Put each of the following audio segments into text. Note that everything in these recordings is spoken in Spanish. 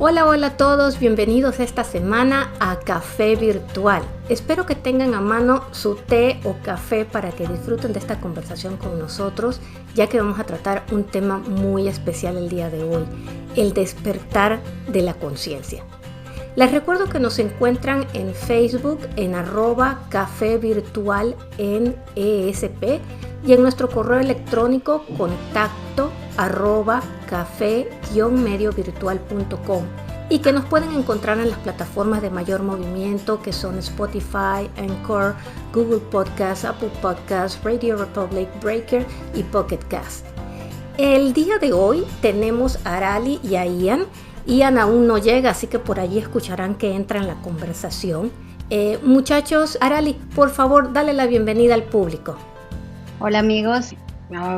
Hola, hola a todos, bienvenidos esta semana a Café Virtual. Espero que tengan a mano su té o café para que disfruten de esta conversación con nosotros, ya que vamos a tratar un tema muy especial el día de hoy, el despertar de la conciencia. Les recuerdo que nos encuentran en Facebook en @Café Virtual en ESP y en nuestro correo electrónico contacto @café-mediovirtual.com y que nos pueden encontrar en las plataformas de mayor movimiento que son Spotify, Anchor, Google Podcasts, Apple Podcasts, Radio Republic, Breaker y Pocket Cast. El día de hoy tenemos a Arali y a Ian. Ian aún no llega, así que por allí escucharán que entra en la conversación. Muchachos, Arali, por favor, dale la bienvenida al público. Hola amigos,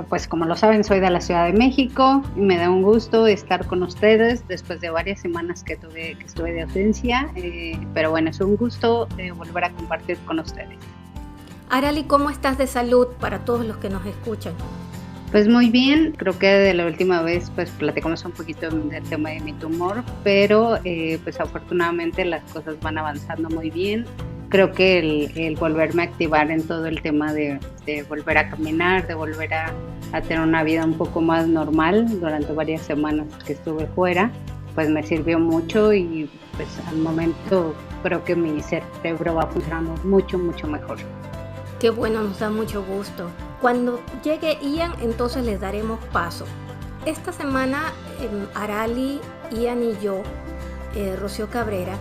pues como lo saben soy de la Ciudad de México y me da un gusto estar con ustedes después de varias semanas que estuve de ausencia, pero bueno, es un gusto volver a compartir con ustedes. Arali, ¿cómo estás de salud para todos los que nos escuchan? Pues muy bien, creo que de la última vez pues platicamos un poquito del tema de mi tumor, pero pues afortunadamente las cosas van avanzando muy bien. Creo que el volverme a activar en todo el tema de volver a caminar, de volver a tener una vida un poco más normal durante varias semanas que estuve fuera, pues me sirvió mucho y pues al momento creo que mi cerebro va funcionando mucho mejor. Qué bueno, nos da mucho gusto. Cuando llegue Ian, entonces les daremos paso. Esta semana, Arali, Ian y yo, Rocío Cabrera,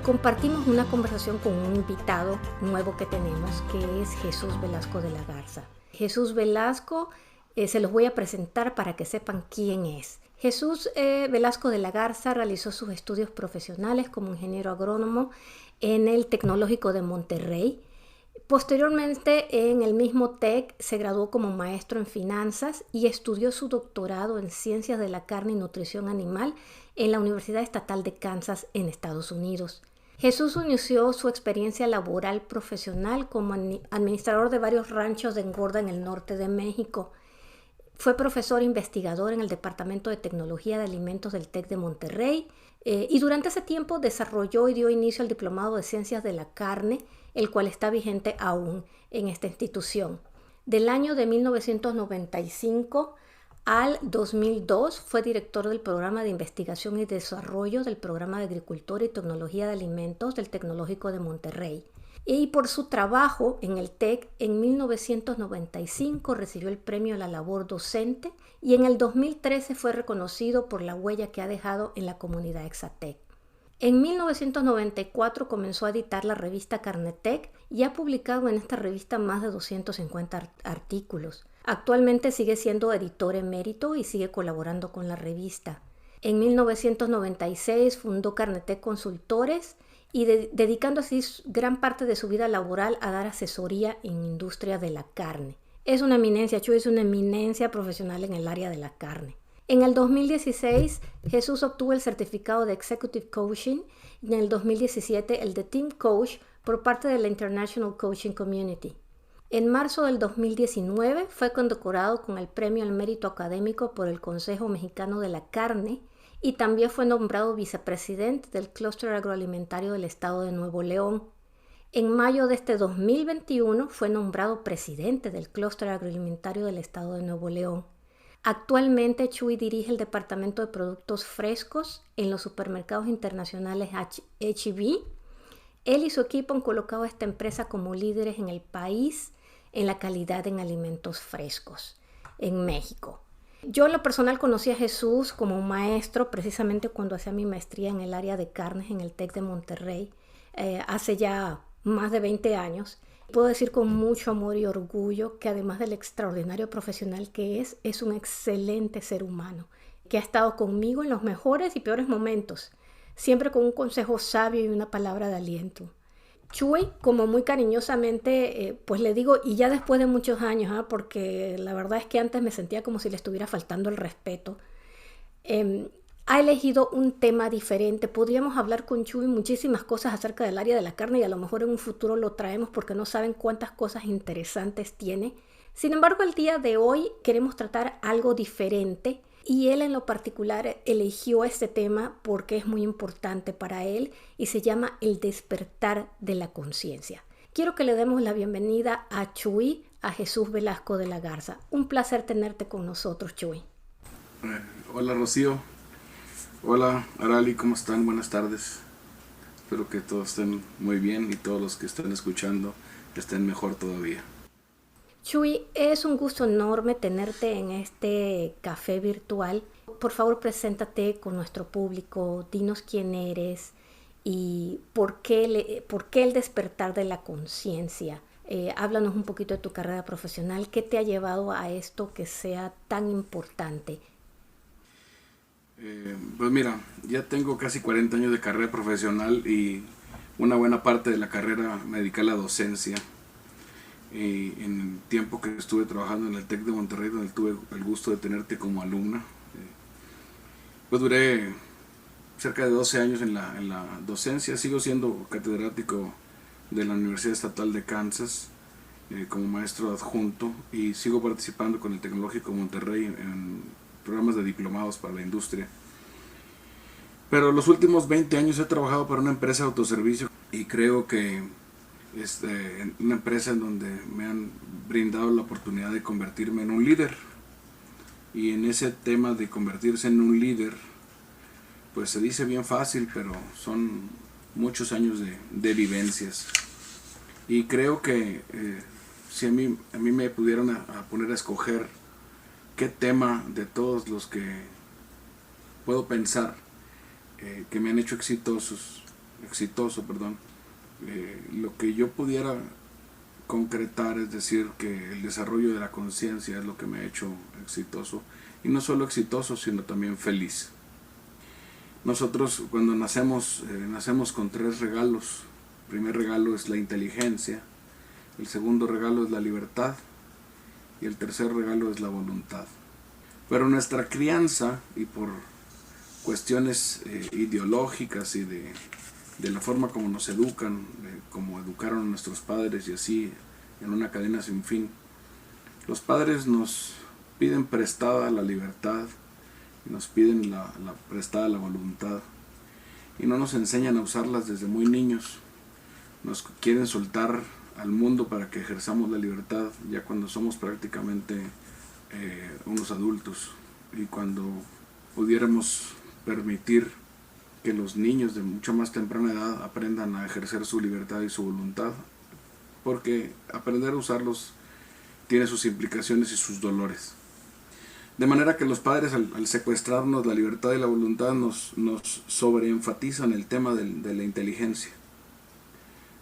compartimos una conversación con un invitado nuevo que tenemos, que es Jesús Velasco de la Garza. Jesús Velasco, se los voy a presentar para que sepan quién es. Jesús Velasco de la Garza realizó sus estudios profesionales como ingeniero agrónomo en el Tecnológico de Monterrey. Posteriormente, en el mismo TEC, se graduó como maestro en finanzas y estudió su doctorado en ciencias de la carne y nutrición animal en la Universidad Estatal de Kansas en Estados Unidos. Jesús inició su experiencia laboral profesional como administrador de varios ranchos de engorda en el norte de México. Fue profesor investigador en el Departamento de Tecnología de Alimentos del TEC de Monterrey y durante ese tiempo desarrolló y dio inicio al Diplomado de Ciencias de la Carne, el cual está vigente aún en esta institución. Del año de 1995 al 2002 fue director del Programa de Investigación y Desarrollo del Programa de Agricultura y Tecnología de Alimentos del Tecnológico de Monterrey. Y por su trabajo en el TEC, en 1995 recibió el premio a la labor docente y en el 2013 fue reconocido por la huella que ha dejado en la comunidad Exatec. En 1994 comenzó a editar la revista Carnetec y ha publicado en esta revista más de 250 artículos. Actualmente sigue siendo editor emérito y sigue colaborando con la revista. En 1996 fundó Carnetec Consultores y dedicando así gran parte de su vida laboral a dar asesoría en industria de la carne. Es una eminencia, Chuy es una eminencia profesional en el área de la carne. En el 2016, Jesús obtuvo el certificado de Executive Coaching y en el 2017 el de Team Coach por parte de la International Coaching Community. En marzo del 2019 fue condecorado con el Premio al Mérito Académico por el Consejo Mexicano de la Carne y también fue nombrado vicepresidente del Clúster Agroalimentario del Estado de Nuevo León. En mayo de este 2021 fue nombrado presidente del Clúster Agroalimentario del Estado de Nuevo León. Actualmente Chuy dirige el Departamento de Productos Frescos en los supermercados internacionales H-E-B. Él y su equipo han colocado a esta empresa como líderes en el país en la calidad en alimentos frescos en México. Yo en lo personal conocí a Jesús como maestro precisamente cuando hacía mi maestría en el área de carnes en el TEC de Monterrey hace ya más de 20 años. Puedo decir con mucho amor y orgullo que además del extraordinario profesional que es un excelente ser humano, que ha estado conmigo en los mejores y peores momentos, siempre con un consejo sabio y una palabra de aliento. Chuy, como muy cariñosamente, pues le digo, y ya después de muchos años, porque la verdad es que antes me sentía como si le estuviera faltando el respeto, ha elegido un tema diferente. Podríamos hablar con Chuy muchísimas cosas acerca del área de la carne y a lo mejor en un futuro lo traemos porque no saben cuántas cosas interesantes tiene. Sin embargo, el día de hoy queremos tratar algo diferente y él en lo particular eligió este tema porque es muy importante para él y se llama el despertar de la conciencia. Quiero que le demos la bienvenida a Chuy, a Jesús Velasco de la Garza. Un placer tenerte con nosotros, Chuy. Hola Rocío, hola Arali, ¿cómo están? Buenas tardes. Espero que todos estén muy bien y todos los que están escuchando estén mejor todavía. Chuy, es un gusto enorme tenerte en este café virtual. Por favor, preséntate con nuestro público, dinos quién eres y por qué el despertar de la conciencia. Háblanos un poquito de tu carrera profesional, ¿qué te ha llevado a esto que sea tan importante? Pues mira, ya tengo casi 40 años de carrera profesional y una buena parte de la carrera me dediqué a la docencia. En el tiempo que estuve trabajando en el TEC de Monterrey, donde tuve el gusto de tenerte como alumna, pues duré cerca de 12 años en la docencia. Sigo siendo catedrático de la Universidad Estatal de Kansas como maestro adjunto y sigo participando con el Tecnológico Monterrey en programas de diplomados para la industria. Pero los últimos 20 años he trabajado para una empresa de autoservicio y creo que una empresa en donde me han brindado la oportunidad de convertirme en un líder. Y en ese tema de convertirse en un líder, pues se dice bien fácil, pero son muchos años de vivencias. Y creo que si a mí me pudieran a poner a escoger qué tema de todos los que puedo pensar que me han hecho exitoso, lo que yo pudiera concretar es decir que el desarrollo de la conciencia es lo que me ha hecho exitoso, y no solo exitoso sino también feliz. Nosotros cuando nacemos con 3 regalos. El primer regalo es la inteligencia, el segundo regalo es la libertad y el tercer regalo es la voluntad. Pero nuestra crianza, y por cuestiones ideológicas y de la forma como nos educan, como educaron a nuestros padres y así en una cadena sin fin, los padres nos piden prestada la libertad y nos piden prestada la voluntad y no nos enseñan a usarlas desde muy niños. Nos quieren soltar al mundo para que ejerzamos la libertad ya cuando somos prácticamente unos adultos, y cuando pudiéramos permitir que los niños de mucha más temprana edad aprendan a ejercer su libertad y su voluntad, porque aprender a usarlos tiene sus implicaciones y sus dolores. De manera que los padres al secuestrarnos la libertad y la voluntad nos sobreenfatizan el tema de la inteligencia.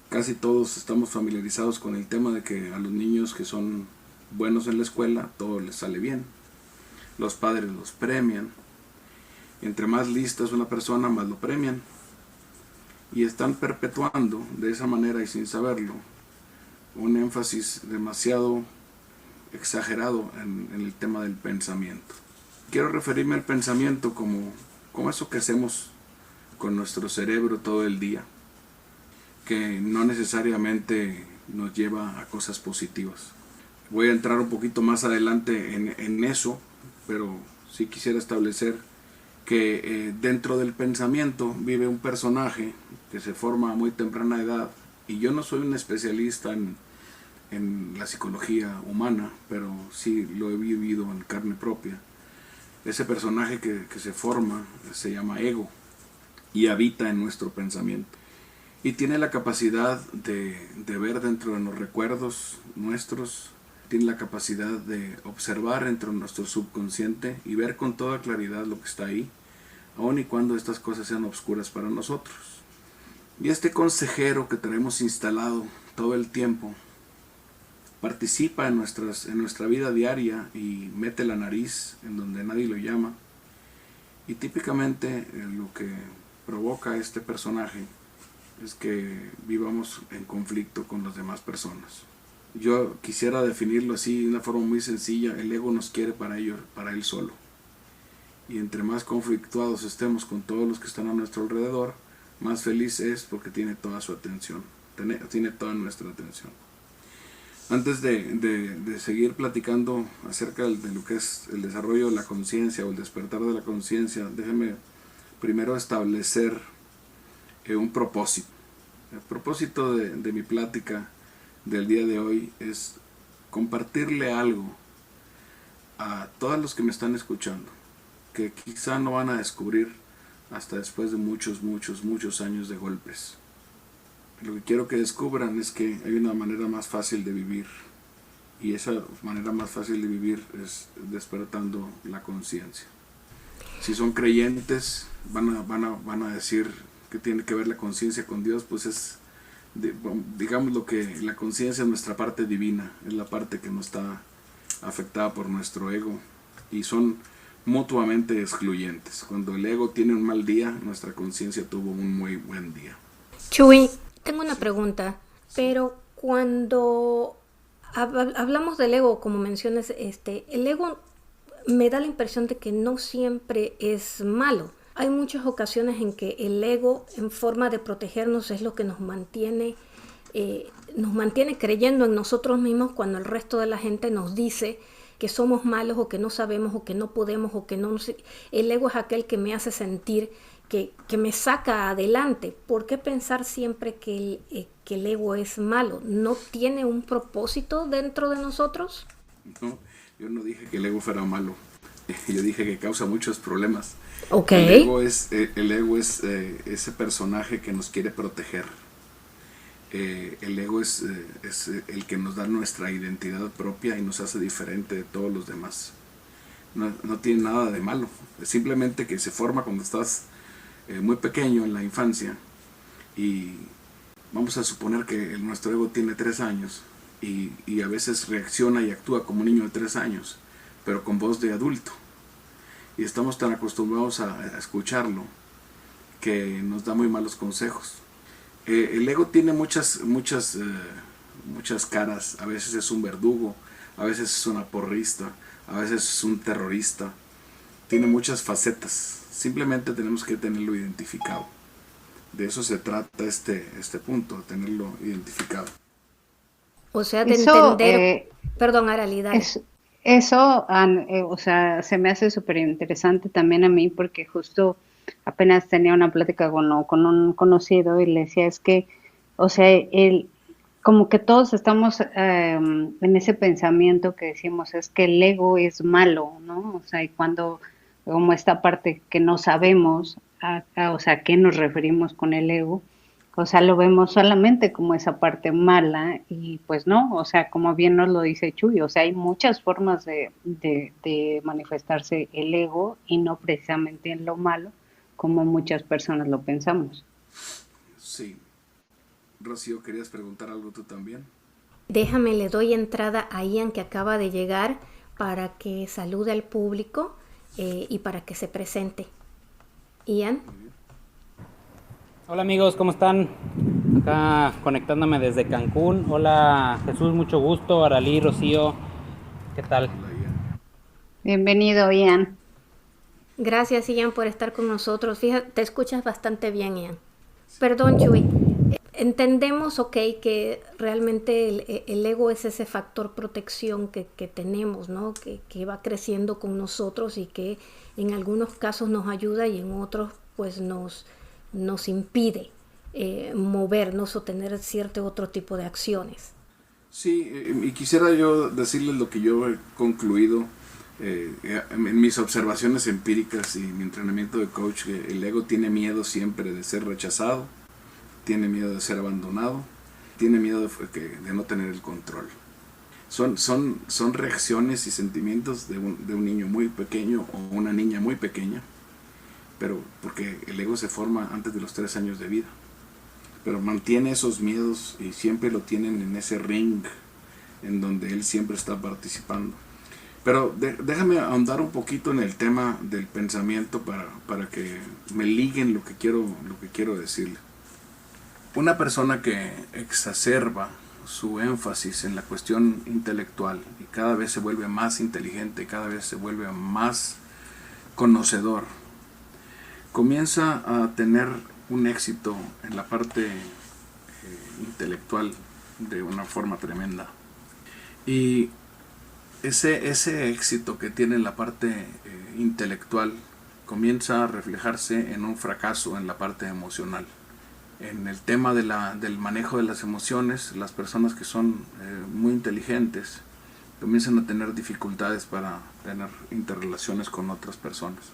Casi todos estamos familiarizados con el tema de que a los niños que son buenos en la escuela todo les sale bien. Los padres los premian. Entre más lista es una persona, más lo premian. Y están perpetuando de esa manera y sin saberlo un énfasis demasiado exagerado en el tema del pensamiento. Quiero referirme al pensamiento como eso que hacemos con nuestro cerebro todo el día, que no necesariamente nos lleva a cosas positivas. Voy a entrar un poquito más adelante en eso, pero sí quisiera establecer que dentro del pensamiento vive un personaje que se forma a muy temprana edad, y yo no soy un especialista en la psicología humana, pero sí lo he vivido en carne propia. Ese personaje que se forma se llama ego y habita en nuestro pensamiento. Y tiene la capacidad de ver dentro de los recuerdos nuestros, tiene la capacidad de observar dentro de nuestro subconsciente y ver con toda claridad lo que está ahí, aun y cuando estas cosas sean obscuras para nosotros. Y este consejero que tenemos instalado todo el tiempo participa en nuestra vida diaria y mete la nariz en donde nadie lo llama. Y típicamente lo que provoca este personaje es que vivamos en conflicto con las demás personas. Yo quisiera definirlo así de una forma muy sencilla: el ego nos quiere para él solo. Y entre más conflictuados estemos con todos los que están a nuestro alrededor, más feliz es, porque tiene toda su atención, tiene toda nuestra atención. Antes de seguir platicando acerca de lo que es el desarrollo de la conciencia o el despertar de la conciencia, déjeme primero establecer un propósito. El propósito de mi plática del día de hoy es compartirle algo a todos los que me están escuchando, que quizá no van a descubrir hasta después de muchos años de golpes. Lo que quiero que descubran es que hay una manera más fácil de vivir, y esa manera más fácil de vivir es despertando la conciencia. Si son creyentes, van a decir que tiene que ver la conciencia con Dios, pues es, digamos, lo que la conciencia es nuestra parte divina, es la parte que no está afectada por nuestro ego, y son mutuamente excluyentes. Cuando el ego tiene un mal día, nuestra conciencia tuvo un muy buen día. Chuy, tengo una pregunta, pero cuando hablamos del ego, como mencionas, el ego me da la impresión de que no siempre es malo. Hay muchas ocasiones en que el ego, en forma de protegernos, es lo que nos mantiene creyendo en nosotros mismos, cuando el resto de la gente nos dice que somos malos, o que no sabemos, o que no podemos, o que no. El ego es aquel que me hace sentir que me saca adelante. ¿Por qué pensar siempre que el ego es malo? ¿No tiene un propósito dentro de nosotros? No, yo no dije que el ego fuera malo. Yo dije que causa muchos problemas. Okay. El ego es ese personaje que nos quiere proteger. El ego es el que nos da nuestra identidad propia y nos hace diferente de todos los demás. No tiene nada de malo. Es simplemente que se forma cuando estás muy pequeño, en la infancia, y vamos a suponer que nuestro ego tiene 3 años y a veces reacciona y actúa como un niño de 3 años, pero con voz de adulto, y estamos tan acostumbrados a escucharlo que nos da muy malos consejos. El ego tiene muchas caras. A veces es un verdugo, a veces es un porrista, a veces es un terrorista. Tiene muchas facetas. Simplemente tenemos que tenerlo identificado. De eso se trata este punto, de tenerlo identificado. O sea, de entender. Perdón, Arali, dale. Eso, o sea, se me hace súper interesante también a mí, porque justo apenas tenía una plática con un conocido y le decía, es que, o sea, como que todos estamos en ese pensamiento que decimos, es que el ego es malo, ¿no? O sea, y cuando, como esta parte que no sabemos, o sea, ¿a qué nos referimos con el ego? O sea, lo vemos solamente como esa parte mala, y pues no, o sea, como bien nos lo dice Chuy, o sea, hay muchas formas de manifestarse el ego, y no precisamente en lo malo, como muchas personas lo pensamos. Sí. Rocío, ¿querías preguntar algo tú también? Déjame, le doy entrada a Ian, que acaba de llegar, para que salude al público y para que se presente. Ian. Hola amigos, ¿cómo están? Acá conectándome desde Cancún. Hola Jesús, mucho gusto. Aralí, Rocío, ¿qué tal? Hola, Ian. Bienvenido, Ian. Gracias, Ian, por estar con nosotros. Fíjate, te escuchas bastante bien, Ian. Perdón, Chuy. Entendemos, que realmente el ego es ese factor protección que tenemos, ¿no? Que va creciendo con nosotros, y que en algunos casos nos ayuda y en otros pues nos impide movernos o tener cierto otro tipo de acciones. Sí, y quisiera yo decirles lo que yo he concluido en mis observaciones empíricas y mi entrenamiento de coach, que el ego tiene miedo siempre de ser rechazado, tiene miedo de ser abandonado, tiene miedo de no tener el control. Son reacciones y sentimientos de un niño muy pequeño o una niña muy pequeña, pero porque el ego se forma antes de los 3 años de vida, pero mantiene esos miedos y siempre lo tienen en ese ring en donde él siempre está participando. Pero déjame ahondar un poquito en el tema del pensamiento para que me liguen lo que quiero decirle. Una persona que exacerba su énfasis en la cuestión intelectual y cada vez se vuelve más inteligente, cada vez se vuelve más conocedor, comienza a tener un éxito en la parte intelectual de una forma tremenda. Y ese éxito que tiene en la parte intelectual comienza a reflejarse en un fracaso en la parte emocional. En el tema del manejo de las emociones, las personas que son muy inteligentes comienzan a tener dificultades para tener interrelaciones con otras personas.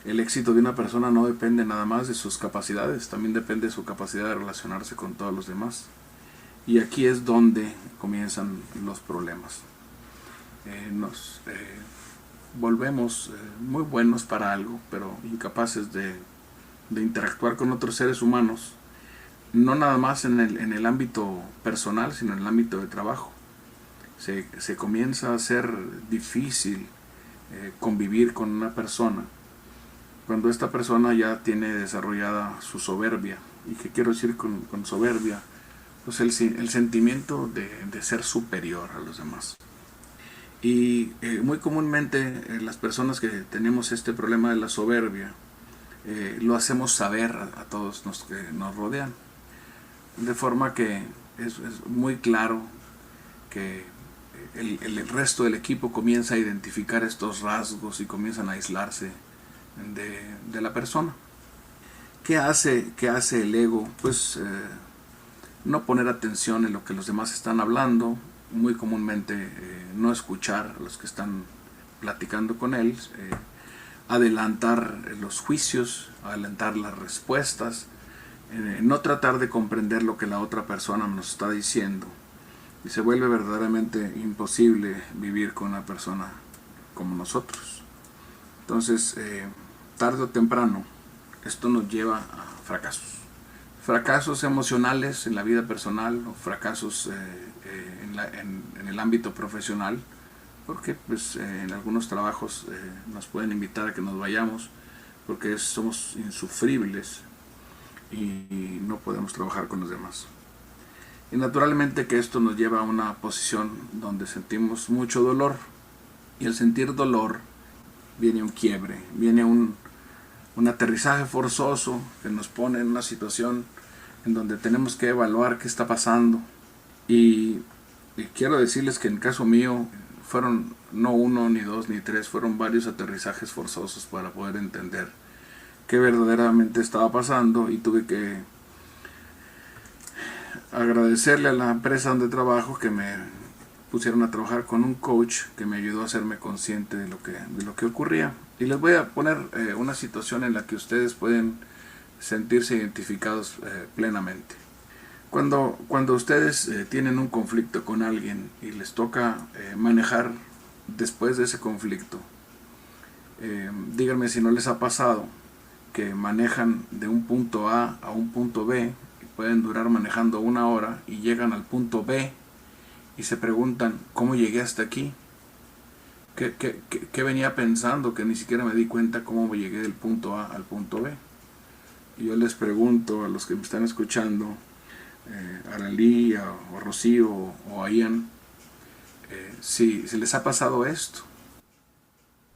El éxito de una persona no depende nada más de sus capacidades, también depende de su capacidad de relacionarse con todos los demás. Y aquí es donde comienzan los problemas. Nos volvemos muy buenos para algo, pero incapaces de interactuar con otros seres humanos, no nada más en el ámbito personal, sino en el ámbito de trabajo. Se comienza a hacer difícil convivir con una persona cuando esta persona ya tiene desarrollada su soberbia. ¿Y qué quiero decir con soberbia? Pues el sentimiento de ser superior a los demás. Y muy comúnmente las personas que tenemos este problema de la soberbia lo hacemos saber a todos los que nos rodean, de forma que es muy claro que el resto del equipo comienza a identificar estos rasgos y comienzan a aislarse de la persona. ¿Qué hace el ego? Pues no poner atención en lo que los demás están hablando, muy comúnmente no escuchar a los que están platicando con él, adelantar los juicios, adelantar las respuestas, no tratar de comprender lo que la otra persona nos está diciendo, y se vuelve verdaderamente imposible vivir con una persona como nosotros. Entonces, tarde o temprano, esto nos lleva a fracasos emocionales en la vida personal, o fracasos en el ámbito profesional, porque pues, en algunos trabajos nos pueden invitar a que nos vayamos porque somos insufribles y no podemos trabajar con los demás. Y naturalmente que esto nos lleva a una posición donde sentimos mucho dolor, y al sentir dolor viene un quiebre, viene un aterrizaje forzoso que nos pone en una situación en donde tenemos que evaluar qué está pasando. Y quiero decirles que en caso mío fueron no uno, ni dos, ni tres, fueron varios aterrizajes forzosos para poder entender qué verdaderamente estaba pasando, y tuve que agradecerle a la empresa donde trabajo que me pusieron a trabajar con un coach que me ayudó a hacerme consciente de lo que ocurría. Y les voy a poner una situación en la que ustedes pueden sentirse identificados plenamente. Cuando ustedes tienen un conflicto con alguien y les toca manejar después de ese conflicto, díganme si no les ha pasado que manejan de un punto A a un punto B, y pueden durar manejando 1 hora y llegan al punto B y se preguntan, ¿cómo llegué hasta aquí? ¿Qué venía pensando? Que ni siquiera me di cuenta cómo llegué del punto A al punto B. Y yo les pregunto a los que me están escuchando, a Aralí, a Rocío o a Ian, si les ha pasado esto.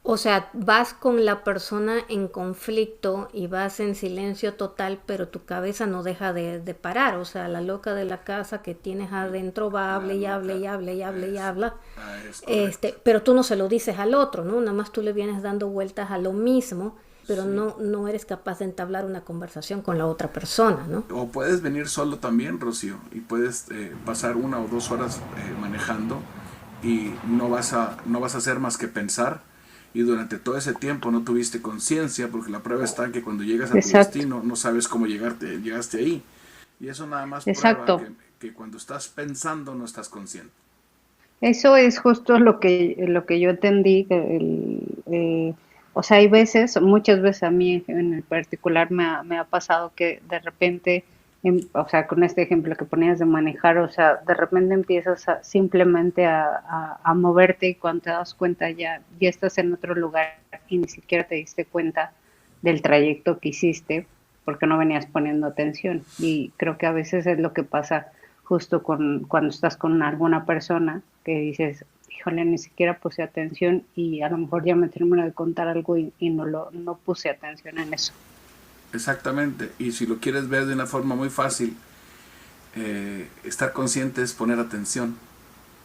O sea, vas con la persona en conflicto y vas en silencio total, pero tu cabeza no deja de parar. O sea, la loca de la casa que tienes adentro va, hable y hable y hable y hable y habla. Pero tú no se lo dices al otro, ¿no? Nada más tú le vienes dando vueltas a lo mismo, pero sí, no eres capaz de entablar una conversación con la otra persona, ¿no? O puedes venir solo también, Rocío, y puedes pasar 1 o 2 horas manejando y no vas a hacer más que pensar. Y durante todo ese tiempo no tuviste conciencia, porque la prueba está en que cuando llegas a tu destino no sabes cómo llegaste ahí. Y eso nada más prueba que cuando estás pensando no estás consciente. Eso es justo lo que yo entendí. O sea, hay muchas veces a mí en el particular me ha pasado que de repente, o sea, con este ejemplo que ponías de manejar, o sea, de repente empiezas simplemente a moverte, y cuando te das cuenta ya estás en otro lugar y ni siquiera te diste cuenta del trayecto que hiciste porque no venías poniendo atención. Y creo que a veces es lo que pasa justo cuando estás con alguna persona que dices, híjole, ni siquiera puse atención, y a lo mejor ya me termino de contar algo y no puse atención en eso. Exactamente, y si lo quieres ver de una forma muy fácil, estar consciente es poner atención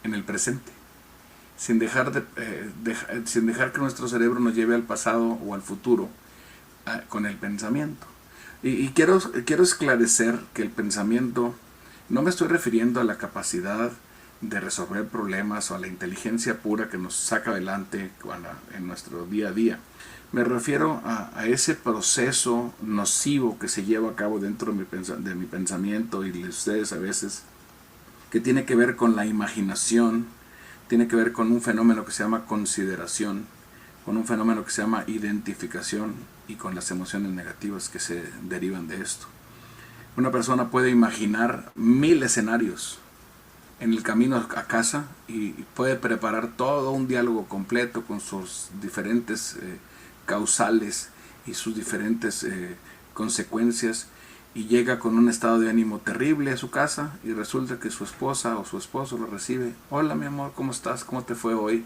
en el presente. sin dejar que nuestro cerebro nos lleve al pasado o al futuro con el pensamiento. Y quiero esclarecer que el pensamiento, no me estoy refiriendo a la capacidad de resolver problemas o a la inteligencia pura que nos saca adelante en nuestro día a día. Me refiero a ese proceso nocivo que se lleva a cabo dentro de mi pensamiento y de ustedes a veces, que tiene que ver con la imaginación, tiene que ver con un fenómeno que se llama consideración, con un fenómeno que se llama identificación y con las emociones negativas que se derivan de esto. Una persona puede imaginar 1000 escenarios en el camino a casa y puede preparar todo un diálogo completo con sus diferentes causales y sus diferentes consecuencias, y llega con un estado de ánimo terrible a su casa y resulta que su esposa o su esposo lo recibe. Hola mi amor, ¿cómo estás? ¿Cómo te fue hoy?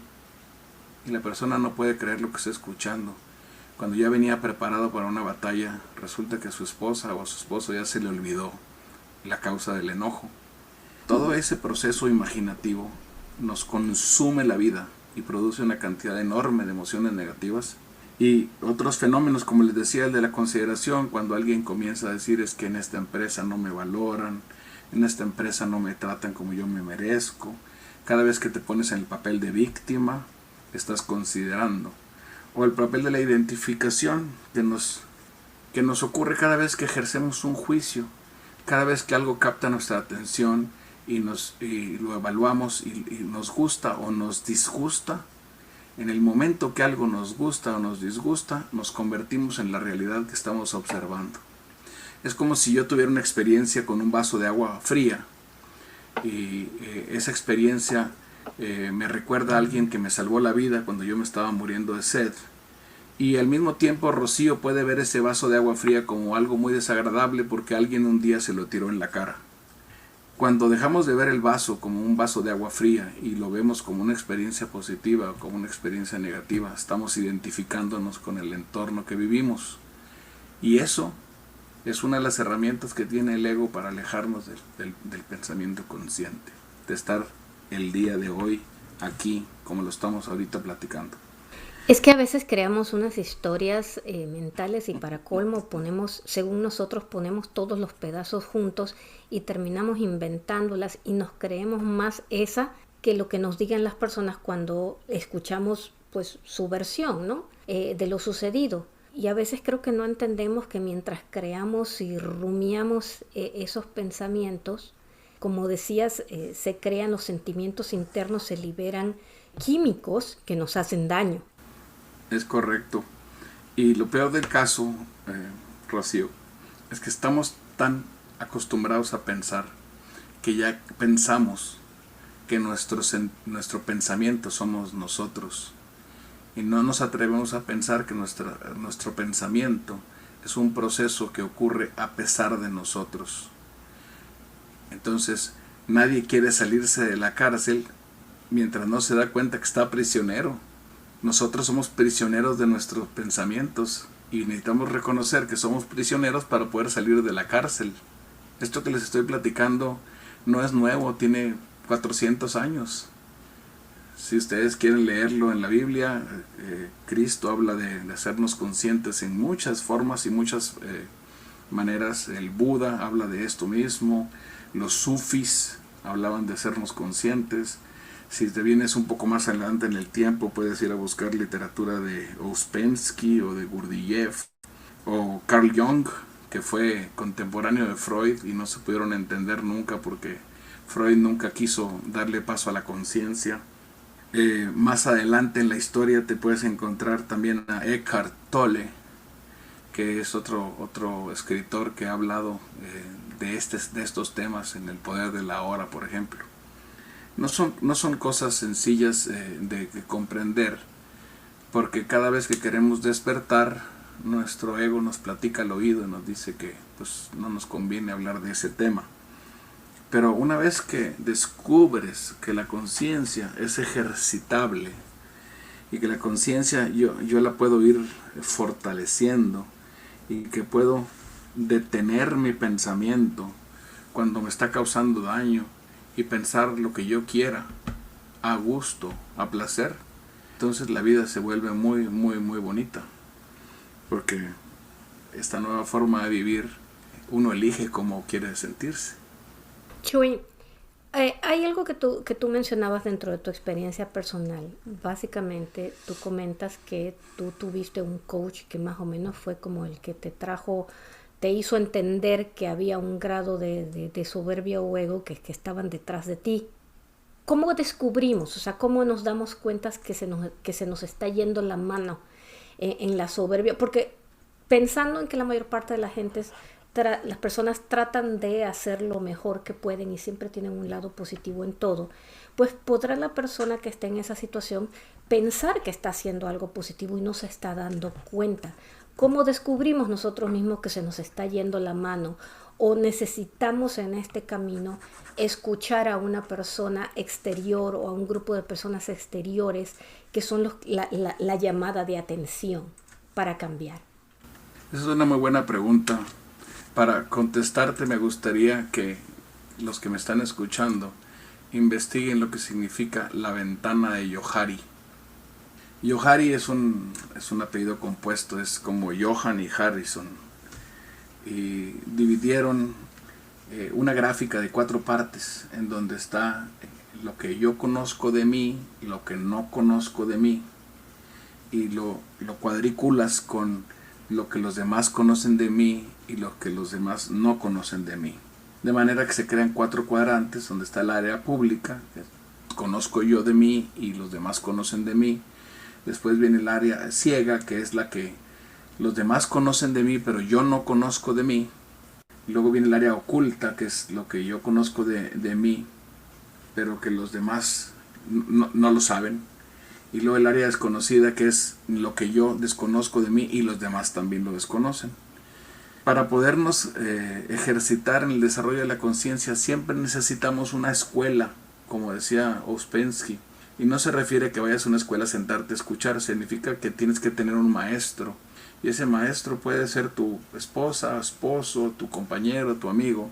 Y la persona no puede creer lo que está escuchando. Cuando ya venía preparado para una batalla, resulta que a su esposa o a su esposo ya se le olvidó la causa del enojo. Todo ese proceso imaginativo nos consume la vida y produce una cantidad enorme de emociones negativas. Y otros fenómenos, como les decía, el de la consideración, cuando alguien comienza a decir es que en esta empresa no me valoran, en esta empresa no me tratan como yo me merezco. Cada vez que te pones en el papel de víctima, estás considerando. O el papel de la identificación que nos ocurre cada vez que ejercemos un juicio, cada vez que algo capta nuestra atención y lo evaluamos y nos gusta o nos disgusta. En el momento que algo nos gusta o nos disgusta, nos convertimos en la realidad que estamos observando. Es como si yo tuviera una experiencia con un vaso de agua fría y esa experiencia me recuerda a alguien que me salvó la vida cuando yo me estaba muriendo de sed. Y al mismo tiempo Rocío puede ver ese vaso de agua fría como algo muy desagradable porque alguien un día se lo tiró en la cara. Cuando dejamos de ver el vaso como un vaso de agua fría y lo vemos como una experiencia positiva o como una experiencia negativa, estamos identificándonos con el entorno que vivimos. Y eso es una de las herramientas que tiene el ego para alejarnos del pensamiento consciente, de estar el día de hoy aquí como lo estamos ahorita platicando. Es que a veces creamos unas historias mentales y para colmo según nosotros ponemos todos los pedazos juntos y terminamos inventándolas y nos creemos más esa que lo que nos digan las personas cuando escuchamos pues su versión, ¿no? De lo sucedido. Y a veces creo que no entendemos que mientras creamos y rumiamos esos pensamientos, como decías, se crean los sentimientos internos, se liberan químicos que nos hacen daño. Es correcto. Y lo peor del caso, Rocío, es que estamos tan acostumbrados a pensar que ya pensamos que nuestro pensamiento somos nosotros. Y no nos atrevemos a pensar que nuestro pensamiento es un proceso que ocurre a pesar de nosotros. Entonces, nadie quiere salirse de la cárcel mientras no se da cuenta que está prisionero. Nosotros somos prisioneros de nuestros pensamientos y necesitamos reconocer que somos prisioneros para poder salir de la cárcel. Esto que les estoy platicando no es nuevo, tiene 400 años. Si ustedes quieren leerlo en la Biblia, Cristo habla de hacernos conscientes en muchas formas y muchas maneras. El Buda habla de esto mismo, los sufis hablaban de hacernos conscientes. Si te vienes un poco más adelante en el tiempo, puedes ir a buscar literatura de Ouspensky o de Gurdjieff o Carl Jung, que fue contemporáneo de Freud y no se pudieron entender nunca porque Freud nunca quiso darle paso a la conciencia. Más adelante en la historia te puedes encontrar también a Eckhart Tolle, que es otro escritor que ha hablado de estos temas en El poder de la hora, por ejemplo. No son cosas sencillas de comprender, porque cada vez que queremos despertar, nuestro ego nos platica al oído y nos dice que pues, no nos conviene hablar de ese tema. Pero una vez que descubres que la conciencia es ejercitable y que la conciencia yo la puedo ir fortaleciendo y que puedo detener mi pensamiento cuando me está causando daño y pensar lo que yo quiera a gusto, a placer, entonces la vida se vuelve muy, muy, muy bonita. Porque esta nueva forma de vivir, uno elige cómo quiere sentirse. Chuy, hay algo que tú mencionabas dentro de tu experiencia personal. Básicamente, tú comentas que tú tuviste un coach que más o menos fue como el que te hizo entender que había un grado de soberbia o ego que estaban detrás de ti. ¿Cómo descubrimos? O sea, ¿cómo nos damos cuenta que se nos está yendo la mano en la soberbia? Porque pensando en que la mayor parte de la gente las personas tratan de hacer lo mejor que pueden y siempre tienen un lado positivo en todo, pues podrá la persona que esté en esa situación pensar que está haciendo algo positivo y no se está dando cuenta. ¿Cómo descubrimos nosotros mismos que se nos está yendo la mano? ¿O necesitamos en este camino escuchar a una persona exterior o a un grupo de personas exteriores que son la llamada de atención para cambiar? Esa es una muy buena pregunta. Para contestarte me gustaría que los que me están escuchando investiguen lo que significa la ventana de Johari. Johari es un apellido compuesto, es como Johan y Harrison. Y dividieron una gráfica de 4 partes en donde está lo que yo conozco de mí, lo que no conozco de mí, y lo cuadriculas con lo que los demás conocen de mí y lo que los demás no conocen de mí. De manera que se crean 4 cuadrantes donde está el área pública, que conozco yo de mí y los demás conocen de mí. Después viene el área ciega, que es la que los demás conocen de mí, pero yo no conozco de mí. Y luego viene el área oculta, que es lo que yo conozco de mí, pero que los demás no lo saben. Y luego el área desconocida, que es lo que yo desconozco de mí y los demás también lo desconocen. Para podernos ejercitar en el desarrollo de la conciencia, siempre necesitamos una escuela, como decía Ouspensky. Y no se refiere a que vayas a una escuela a sentarte a escuchar, significa que tienes que tener un maestro. Y ese maestro puede ser tu esposa, esposo, tu compañero, tu amigo.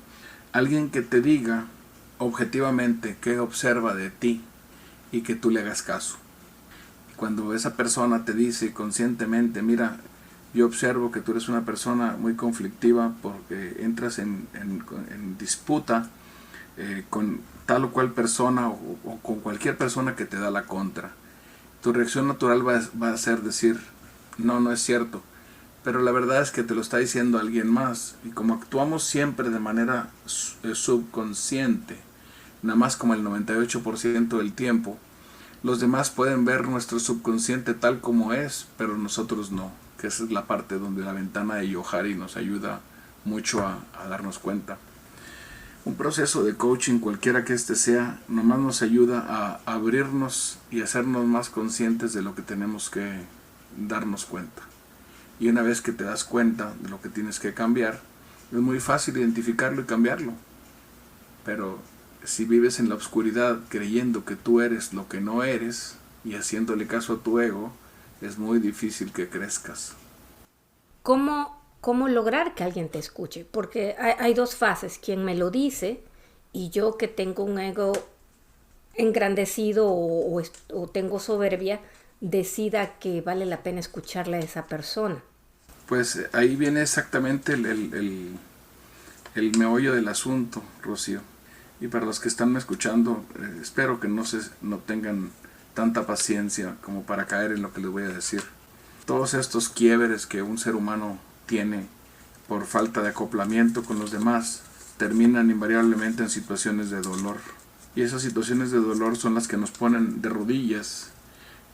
Alguien que te diga objetivamente qué observa de ti y que tú le hagas caso. Cuando esa persona te dice conscientemente, mira, yo observo que tú eres una persona muy conflictiva porque entras en disputa con tal o cual persona o con cualquier persona que te da la contra. Tu reacción natural va a ser decir, no es cierto. Pero la verdad es que te lo está diciendo alguien más. Y como actuamos siempre de manera subconsciente, nada más como el 98% del tiempo, los demás pueden ver nuestro subconsciente tal como es, pero nosotros no. Que esa es la parte donde la ventana de Johari nos ayuda mucho a darnos cuenta. Un proceso de coaching, cualquiera que este sea, nomás nos ayuda a abrirnos y hacernos más conscientes de lo que tenemos que darnos cuenta. Y una vez que te das cuenta de lo que tienes que cambiar, es muy fácil identificarlo y cambiarlo. Pero si vives en la oscuridad creyendo que tú eres lo que no eres y haciéndole caso a tu ego, es muy difícil que crezcas. ¿Cómo lograr que alguien te escuche? Porque hay 2 fases, quien me lo dice y yo que tengo un ego engrandecido o tengo soberbia, decida que vale la pena escucharle a esa persona. Pues ahí viene exactamente el meollo del asunto, Rocío. Y para los que están escuchando, espero que no tengan tanta paciencia como para caer en lo que les voy a decir. Todos estos quiebres que un ser humano tiene por falta de acoplamiento con los demás terminan invariablemente en situaciones de dolor. Y esas situaciones de dolor son las que nos ponen de rodillas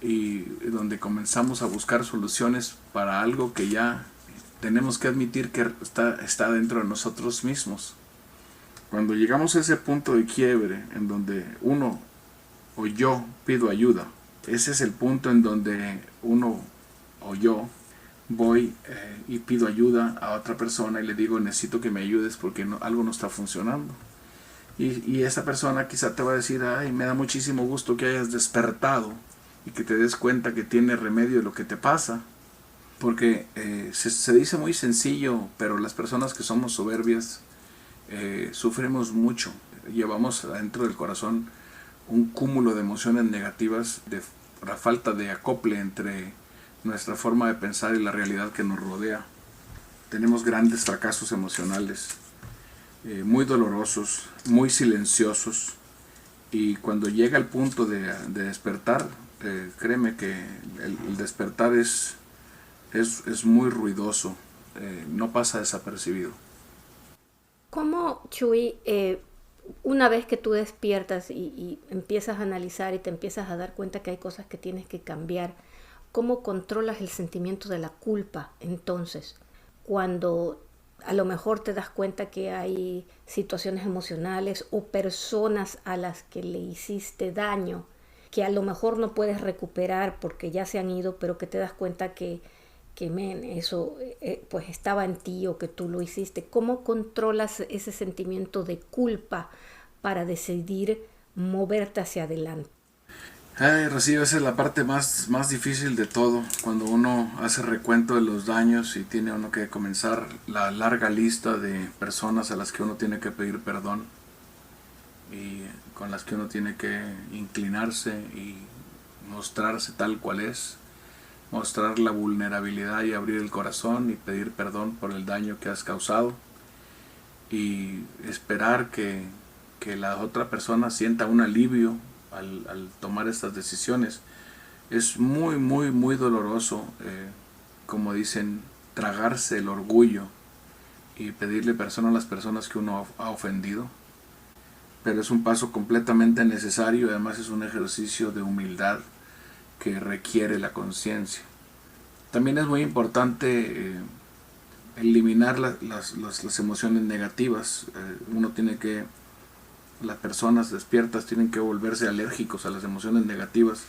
y donde comenzamos a buscar soluciones para algo que ya tenemos que admitir que está dentro de nosotros mismos. Cuando llegamos a ese punto de quiebre en donde uno o yo pido ayuda, ese es el punto en donde uno o yo voy y pido ayuda a otra persona y le digo, necesito que me ayudes porque algo no está funcionando. Y esa persona quizá te va a decir, ay, me da muchísimo gusto que hayas despertado y que te des cuenta que tiene remedio lo que te pasa. Porque se dice muy sencillo, pero las personas que somos soberbias sufrimos mucho. Llevamos adentro del corazón un cúmulo de emociones negativas, de la falta de acople entre nuestra forma de pensar y la realidad que nos rodea. Tenemos grandes fracasos emocionales, muy dolorosos, muy silenciosos, y cuando llega el punto de despertar, créeme que el despertar es muy ruidoso, no pasa desapercibido. ¿Cómo, Chuy, una vez que tú despiertas y empiezas a analizar y te empiezas a dar cuenta que hay cosas que tienes que cambiar, cómo controlas el sentimiento de la culpa entonces? Cuando a lo mejor te das cuenta que hay situaciones emocionales o personas a las que le hiciste daño, que a lo mejor no puedes recuperar porque ya se han ido, pero que te das cuenta que eso pues estaba en ti o que tú lo hiciste. ¿Cómo controlas ese sentimiento de culpa para decidir moverte hacia adelante? Ay, Rocío, esa es la parte más difícil de todo, cuando uno hace recuento de los daños y tiene uno que comenzar la larga lista de personas a las que uno tiene que pedir perdón y con las que uno tiene que inclinarse y mostrarse tal cual es, mostrar la vulnerabilidad y abrir el corazón y pedir perdón por el daño que has causado y esperar que la otra persona sienta un alivio al tomar estas decisiones. Es muy doloroso, como dicen, tragarse el orgullo y pedirle perdón a las personas que uno ha ofendido, pero es un paso completamente necesario. Además es un ejercicio de humildad que requiere la conciencia. También es muy importante eliminar las emociones negativas. Las personas despiertas tienen que volverse alérgicos a las emociones negativas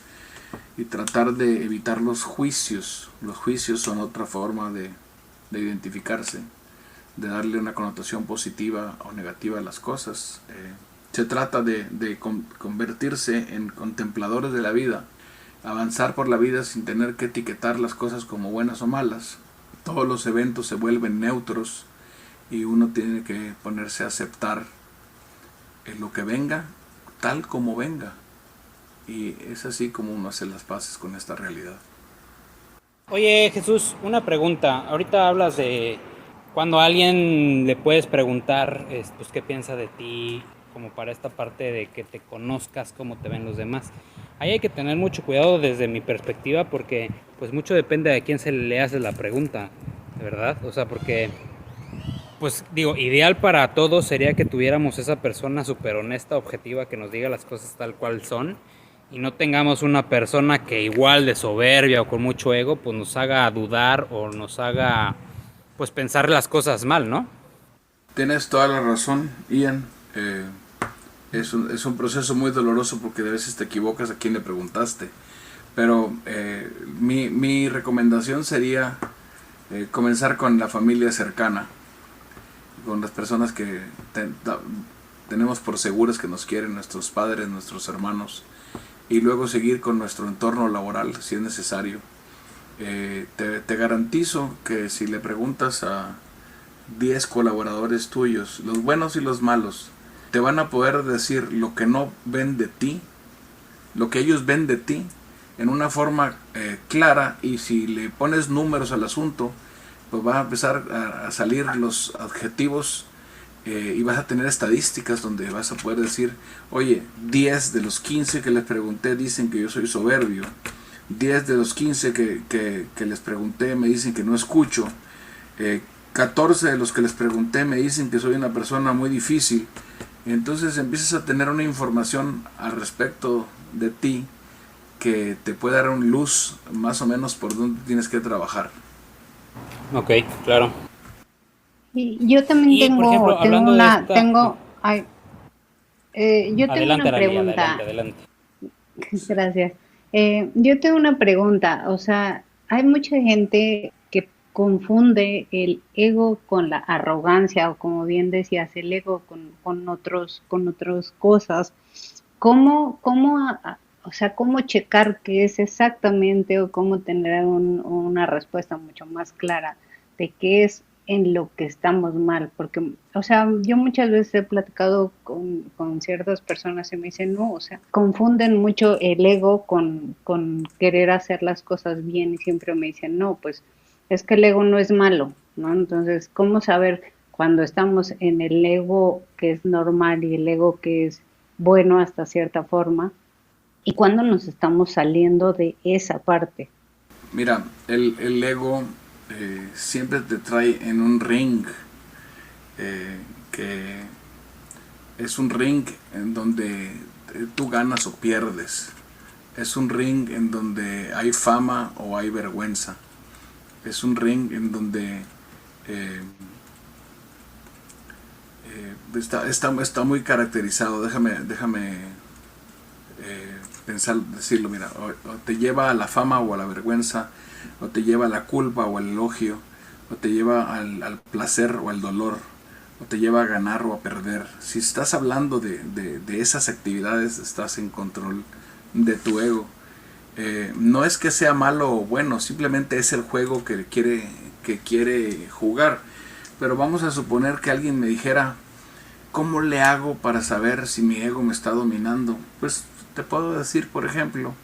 y tratar de evitar los juicios. Los juicios son otra forma de identificarse, de darle una connotación positiva o negativa a las cosas. Se trata de convertirse en contempladores de la vida, avanzar por la vida sin tener que etiquetar las cosas como buenas o malas. Todos los eventos se vuelven neutros y uno tiene que ponerse a aceptar lo que venga, tal como venga. Y es así como uno hace las paces con esta realidad. Oye, Jesús, una pregunta. Ahorita hablas de cuando a alguien le puedes preguntar pues, qué piensa de ti, como para esta parte de que te conozcas, cómo te ven los demás. Ahí hay que tener mucho cuidado desde mi perspectiva porque pues mucho depende de a quién se le hace la pregunta, de verdad. O sea, porque pues digo, ideal para todos sería que tuviéramos esa persona súper honesta, objetiva, que nos diga las cosas tal cual son y no tengamos una persona que igual de soberbia o con mucho ego pues nos haga dudar o nos haga pues pensar las cosas mal, ¿no? Tienes toda la razón, Ian. Es un proceso muy doloroso porque de veces te equivocas a quién le preguntaste. Pero mi recomendación sería comenzar con la familia cercana, con las personas que tenemos por seguras que nos quieren, nuestros padres, nuestros hermanos, y luego seguir con nuestro entorno laboral si es necesario. Te garantizo que si le preguntas a 10 colaboradores tuyos, los buenos y los malos, te van a poder decir lo que no ven de ti, lo que ellos ven de ti, en una forma clara, y si le pones números al asunto, pues van a empezar a salir los adjetivos y vas a tener estadísticas donde vas a poder decir, oye, 10 de los 15 que les pregunté dicen que yo soy soberbio, 10 de los 15 que les pregunté me dicen que no escucho, 14 de los que les pregunté me dicen que soy una persona muy difícil. Entonces empiezas a tener una información al respecto de ti que te puede dar un luz más o menos por dónde tienes que trabajar. Ok, claro. Y yo también Y, por ejemplo, hablando de esta... yo tengo Adelante, una Aralía, pregunta. adelante. Gracias. Yo tengo una pregunta. O sea, hay mucha gente que confunde el ego con la arrogancia, o como bien decías, el ego con otras cosas. O sea, cómo checar qué es exactamente, o cómo tener una respuesta mucho más clara de qué es en lo que estamos mal, porque, o sea, yo muchas veces he platicado con ciertas personas y me dicen, no, o sea, confunden mucho el ego con querer hacer las cosas bien y siempre me dicen, no, pues es que el ego no es malo, ¿no? Entonces, ¿cómo saber cuando estamos en el ego que es normal y el ego que es bueno hasta cierta forma y cuando nos estamos saliendo de esa parte? Mira, el ego siempre te trae en un ring, que es un ring en donde tú ganas o pierdes. Es un ring en donde hay fama o hay vergüenza. Es un ring en donde eh, está muy caracterizado. Déjame pensar, decirlo, mira, o te lleva a la fama o a la vergüenza, o te lleva a la culpa o al elogio, o te lleva al placer o al dolor, o te lleva a ganar o a perder. Si estás hablando de esas actividades, estás en control de tu ego. No es que sea malo o bueno, simplemente es el juego que quiere jugar. Pero vamos a suponer que alguien me dijera, ¿cómo le hago para saber si mi ego me está dominando? Pues te puedo decir, por ejemplo,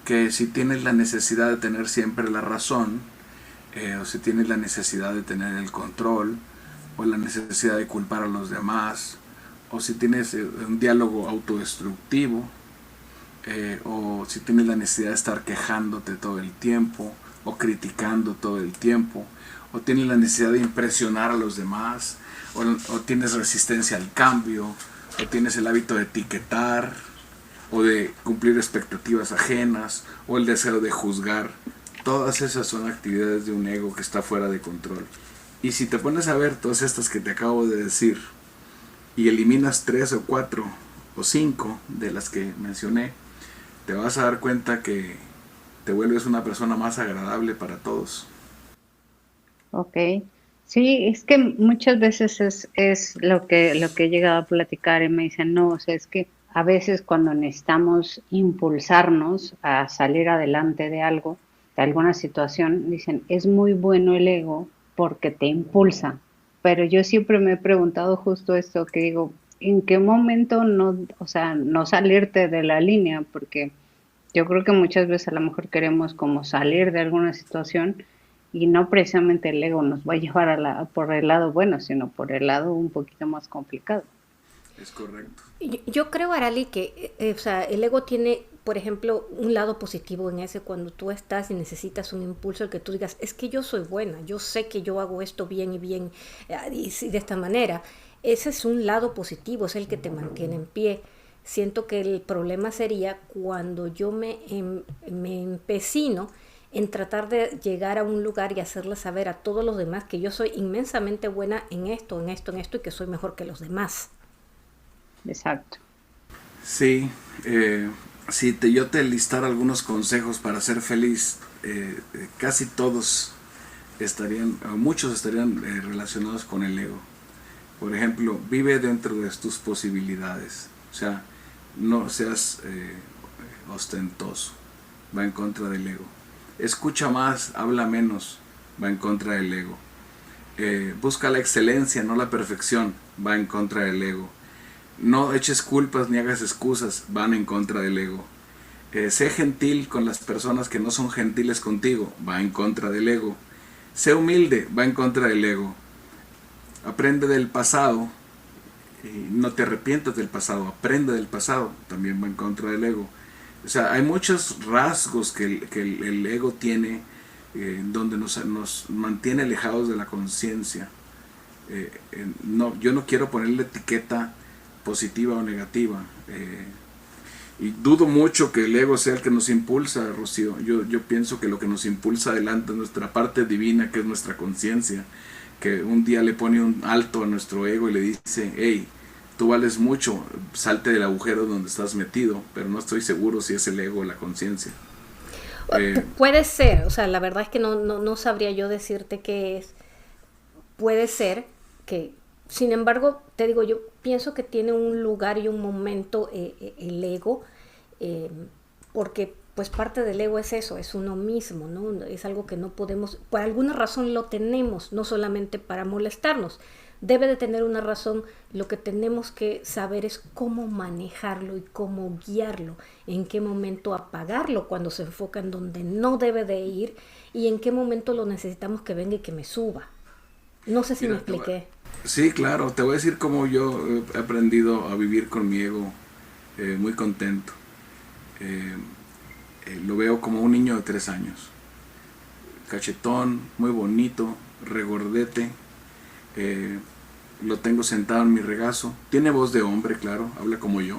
que si tienes la necesidad de tener siempre la razón, o si tienes la necesidad de tener el control, o la necesidad de culpar a los demás, o si tienes un diálogo autodestructivo, o si tienes la necesidad de estar quejándote todo el tiempo, o criticando todo el tiempo, o tienes la necesidad de impresionar a los demás, o tienes resistencia al cambio, o tienes el hábito de etiquetar, o de cumplir expectativas ajenas, o el deseo de juzgar. Todas esas son actividades de un ego que está fuera de control. Y si te pones a ver todas estas que te acabo de decir y eliminas 3 o 4 o 5 de las que mencioné, te vas a dar cuenta que te vuelves una persona más agradable para todos. Ok, sí, es que muchas veces es lo que he llegado a platicar y me dicen, no, o sea, es que a veces cuando necesitamos impulsarnos a salir adelante de algo, de alguna situación, dicen, es muy bueno el ego porque te impulsa, pero yo siempre me he preguntado justo esto, que digo, ¿en qué momento no, o sea, no salirte de la línea? Porque yo creo que muchas veces a lo mejor queremos como salir de alguna situación y no precisamente el ego nos va a llevar por el lado bueno, sino por el lado un poquito más complicado. Es correcto. Yo creo, Arali, que o sea, el ego tiene, por ejemplo, un lado positivo en ese cuando tú estás y necesitas un impulso, el que tú digas, es que yo soy buena, yo sé que yo hago esto bien y bien, y de esta manera. Ese es un lado positivo, es el que te mantiene en pie. Siento que el problema sería cuando yo me empecino en tratar de llegar a un lugar y hacerle saber a todos los demás que yo soy inmensamente buena en esto, en esto, en esto y que soy mejor que los demás. Exacto. Sí, si yo te listara algunos consejos para ser feliz, casi todos estarían, o muchos estarían relacionados con el ego. Por ejemplo, vive dentro de tus posibilidades. O sea, no seas ostentoso, va en contra del ego. Escucha más, habla menos, va en contra del ego. Busca la excelencia, no la perfección, va en contra del ego. No eches culpas ni hagas excusas, van en contra del ego. Sé gentil con las personas que no son gentiles contigo, va en contra del ego. Sé humilde, va en contra del ego. Aprende del pasado, y no te arrepientas del pasado, aprende del pasado, también va en contra del ego. O sea, hay muchos rasgos que el ego tiene, donde nos mantiene alejados de la conciencia. No, yo no quiero ponerle etiqueta positiva o negativa, y dudo mucho que el ego sea el que nos impulsa, Rocío. Yo pienso que lo que nos impulsa adelante es nuestra parte divina, que es nuestra conciencia, que un día le pone un alto a nuestro ego y le dice, hey, tú vales mucho, salte del agujero donde estás metido, pero no estoy seguro si es el ego o la conciencia. Puede ser, o sea, la verdad es que no sabría yo decirte qué es. Puede ser que, sin embargo, te digo, yo pienso que tiene un lugar y un momento el ego, porque pues parte del ego es eso, es uno mismo, ¿no? Es algo que no podemos, por alguna razón lo tenemos, no solamente para molestarnos. Debe de tener una razón, lo que tenemos que saber es cómo manejarlo y cómo guiarlo, en qué momento apagarlo cuando se enfoca en donde no debe de ir y en qué momento lo necesitamos que venga y que me suba. No sé si me expliqué. Sí, claro, te voy a decir cómo yo he aprendido a vivir con mi ego muy contento. Lo veo como un niño de 3 años, cachetón, muy bonito, regordete. Lo tengo sentado en mi regazo, tiene voz de hombre, claro, habla como yo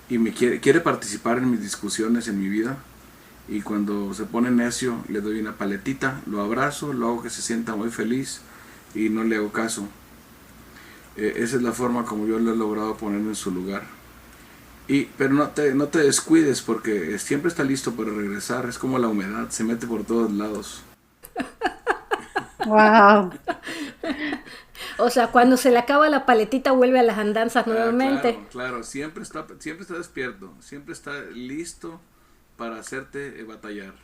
y me quiere participar en mis discusiones en mi vida, y cuando se pone necio le doy una paletita, lo abrazo, lo hago que se sienta muy feliz y no le hago caso. Esa es la forma como yo lo he logrado poner en su lugar. Pero no te descuides, porque siempre está listo para regresar. Es como la humedad, se mete por todos lados. Wow. O sea, cuando se le acaba la paletita vuelve a las andanzas nuevamente. Claro, siempre está despierto, siempre está listo para hacerte batallar.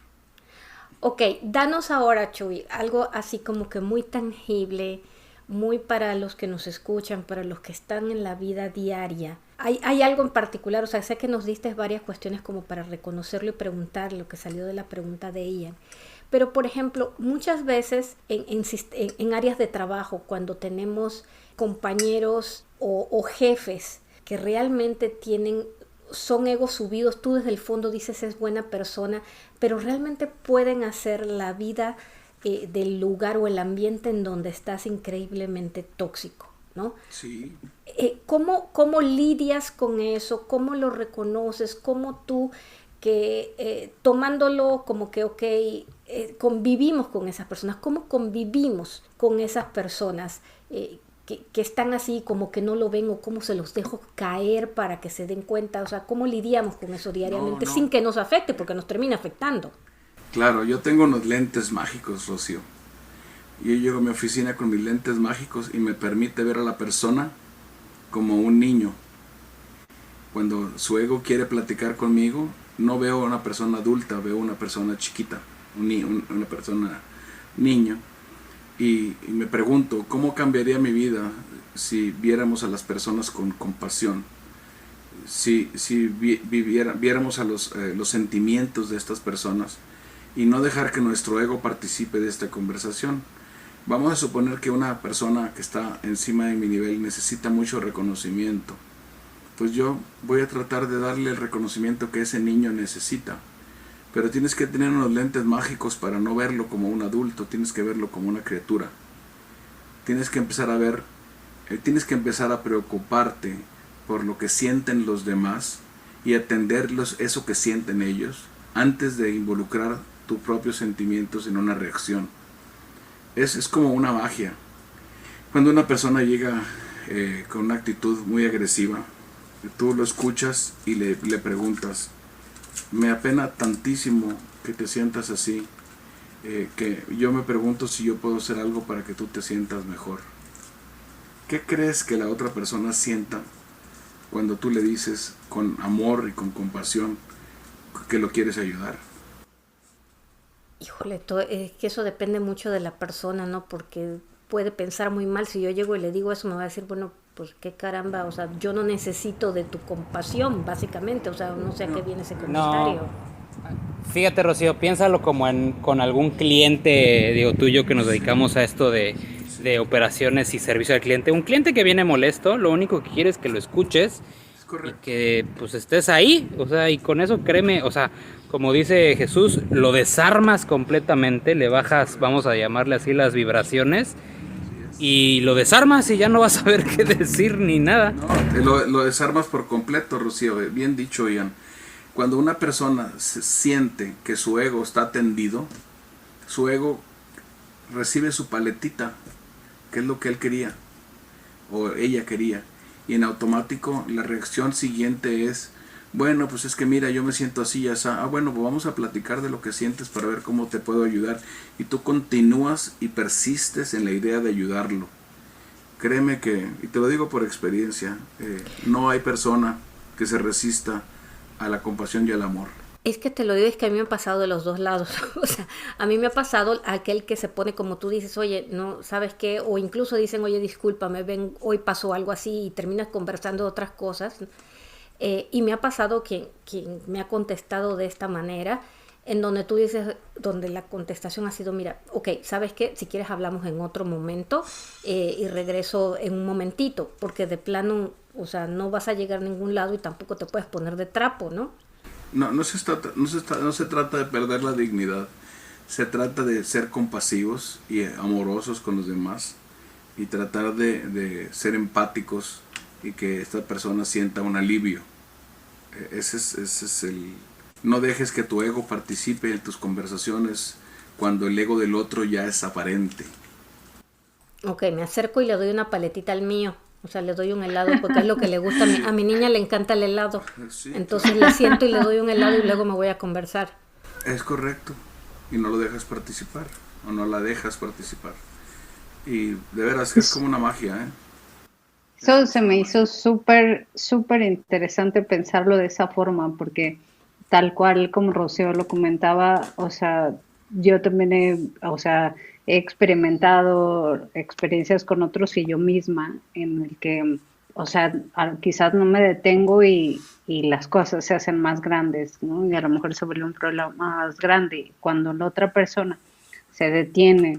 Ok, danos ahora, Chuy, algo así como que muy tangible, muy para los que nos escuchan, para los que están en la vida diaria. ¿Hay algo en particular? O sea, sé que nos diste varias cuestiones como para reconocerlo y preguntar lo que salió de la pregunta de Ian. Pero, por ejemplo, muchas veces en áreas de trabajo, cuando tenemos compañeros o jefes que realmente son egos subidos, tú desde el fondo dices es buena persona, pero realmente pueden hacer la vida del lugar o el ambiente en donde estás increíblemente tóxico, ¿no? Sí. ¿Cómo lidias con eso? ¿Cómo lo reconoces? ¿Cómo tú tomándolo como que, ok, convivimos con esas personas? ¿Cómo convivimos con esas personas que están así como que no lo ven, o cómo se los dejo caer para que se den cuenta? O sea, ¿cómo lidiamos con eso diariamente sin que nos afecte? Porque nos termina afectando. Claro, yo tengo unos lentes mágicos, Rocío. Yo llego a mi oficina con mis lentes mágicos y me permite ver a la persona como un niño. Cuando su ego quiere platicar conmigo, no veo a una persona adulta, veo una persona chiquita, una persona niño. Y me pregunto, ¿cómo cambiaría mi vida si viéramos a las personas con compasión? Si viéramos a los sentimientos de estas personas y no dejar que nuestro ego participe de esta conversación. Vamos a suponer que una persona que está encima de mi nivel necesita mucho reconocimiento. Pues yo voy a tratar de darle el reconocimiento que ese niño necesita. Pero tienes que tener unos lentes mágicos para no verlo como un adulto, tienes que verlo como una criatura. Tienes que empezar a preocuparte por lo que sienten los demás y atenderlos eso que sienten ellos antes de involucrar tus propios sentimientos en una reacción. Es como una magia. Cuando una persona llega con una actitud muy agresiva, tú lo escuchas y le preguntas, me apena tantísimo que te sientas así, que yo me pregunto si yo puedo hacer algo para que tú te sientas mejor. ¿Qué crees que la otra persona sienta cuando tú le dices con amor y con compasión que lo quieres ayudar? Híjole, es que eso depende mucho de la persona, ¿no? Porque puede pensar muy mal. Si yo llego y le digo eso, me va a decir, bueno, pues qué caramba, o sea, yo no necesito de tu compasión, básicamente. O sea, no sé a qué viene ese comentario. No. Fíjate, Rocío, piénsalo como con algún cliente, digo, tú y yo que nos dedicamos a esto de operaciones y servicio al cliente. Un cliente que viene molesto, lo único que quiere es que lo escuches y que pues estés ahí, o sea, y con eso créeme, o sea, como dice Jesús, lo desarmas completamente, le bajas, vamos a llamarle así, las vibraciones, y lo desarmas y ya no vas a saber qué decir ni nada. No, lo desarmas por completo, Rocío, bien dicho, Ian. Cuando una persona siente que su ego está atendido, su ego recibe su paletita, que es lo que él quería, o ella quería, y en automático la reacción siguiente es, bueno, pues es que mira, yo me siento así, ya está. Bueno, pues vamos a platicar de lo que sientes para ver cómo te puedo ayudar. Y tú continúas y persistes en la idea de ayudarlo. Créeme que, y te lo digo por experiencia, no hay persona que se resista a la compasión y al amor. Es que te lo digo, es que a mí me ha pasado de los dos lados. O sea, a mí me ha pasado aquel que se pone como tú dices, oye, no, ¿sabes qué? O incluso dicen, oye, discúlpame, ven, hoy pasó algo así y terminas conversando de otras cosas. Y me ha pasado quien me ha contestado de esta manera, en donde tú dices, donde la contestación ha sido, mira, ok, ¿sabes qué? Si quieres hablamos en otro momento y regreso en un momentito, porque de plano, o sea, no vas a llegar a ningún lado y tampoco te puedes poner de trapo, ¿no? No se trata de perder la dignidad, se trata de ser compasivos y amorosos con los demás y tratar de ser empáticos y que esta persona sienta un alivio. Ese es el... No dejes que tu ego participe en tus conversaciones cuando el ego del otro ya es aparente. Ok, me acerco y le doy una paletita al mío. O sea, le doy un helado porque es lo que le gusta. A mi niña le encanta el helado. Sí, Entonces le siento y le doy un helado y luego me voy a conversar. es correcto. Y no lo dejas participar. O no la dejas participar. Y de veras que es como una magia, ¿eh? Eso se me hizo súper, súper interesante pensarlo de esa forma, porque tal cual como Rocío lo comentaba, o sea, yo también he experimentado experiencias con otros y yo misma en el que, o sea, quizás no me detengo y las cosas se hacen más grandes, ¿no? Y a lo mejor se vuelve un problema más grande. Cuando la otra persona se detiene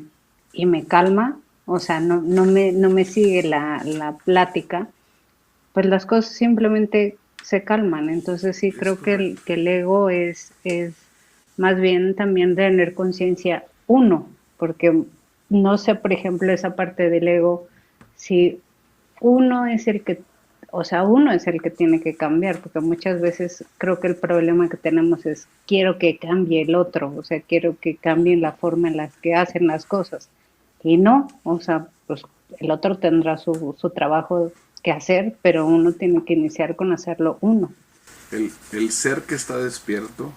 y me calma, o sea, no me sigue la plática, pues las cosas simplemente se calman. Entonces sí Es creo correcto. que el ego es más bien también tener conciencia uno, porque no sé, por ejemplo, esa parte del ego, si uno es el que, o sea, uno es el que tiene que cambiar, porque muchas veces creo que el problema que tenemos es quiero que cambie el otro, o sea, quiero que cambien la forma en la que hacen las cosas. Y no, o sea, pues el otro tendrá su trabajo que hacer, pero uno tiene que iniciar con hacerlo uno. El ser que está despierto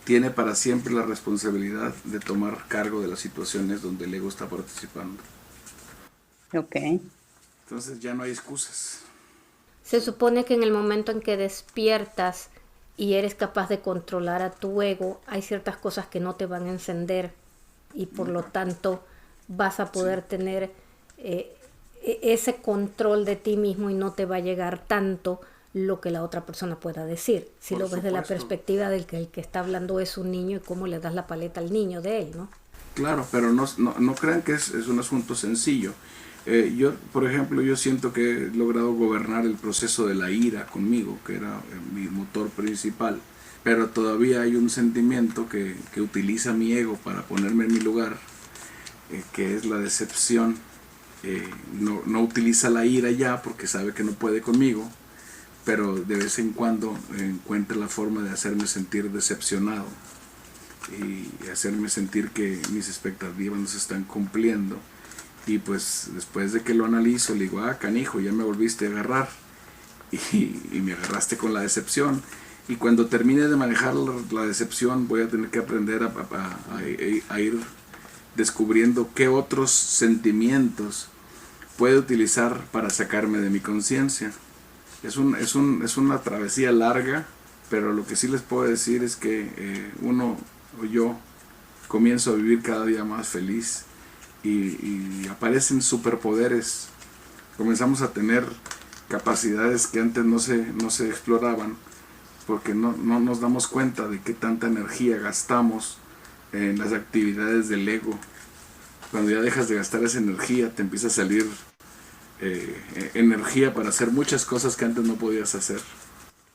tiene para siempre la responsabilidad de tomar cargo de las situaciones donde el ego está participando. Ok. Entonces ya no hay excusas. Se supone que en el momento en que despiertas y eres capaz de controlar a tu ego, hay ciertas cosas que no te van a encender y por lo tanto vas a poder tener ese control de ti mismo y no te va a llegar tanto lo que la otra persona pueda decir. Si Por lo ves de la supuesto. perspectiva del que el que está hablando es un niño y cómo le das la paleta al niño de él, ¿no? Claro, pero no crean que es un asunto sencillo. Yo, por ejemplo, yo siento que he logrado gobernar el proceso de la ira conmigo, que era mi motor principal, pero todavía hay un sentimiento que utiliza mi ego para ponerme en mi lugar, que es la decepción. No utiliza la ira ya porque sabe que no puede conmigo, pero de vez en cuando encuentra la forma de hacerme sentir decepcionado y hacerme sentir que mis expectativas no se están cumpliendo. Y pues después de que lo analizo, le digo, canijo, ya me volviste a agarrar y me agarraste con la decepción. Y cuando termine de manejar la decepción, voy a tener que aprender a ir descubriendo qué otros sentimientos puede utilizar para sacarme de mi conciencia. Es una travesía larga, pero lo que sí les puedo decir es que uno o yo comienzo a vivir cada día más feliz y aparecen superpoderes. Comenzamos a tener capacidades que antes no se exploraban porque no nos damos cuenta de qué tanta energía gastamos en las actividades del ego. Cuando ya dejas de gastar esa energía, te empieza a salir energía para hacer muchas cosas que antes no podías hacer.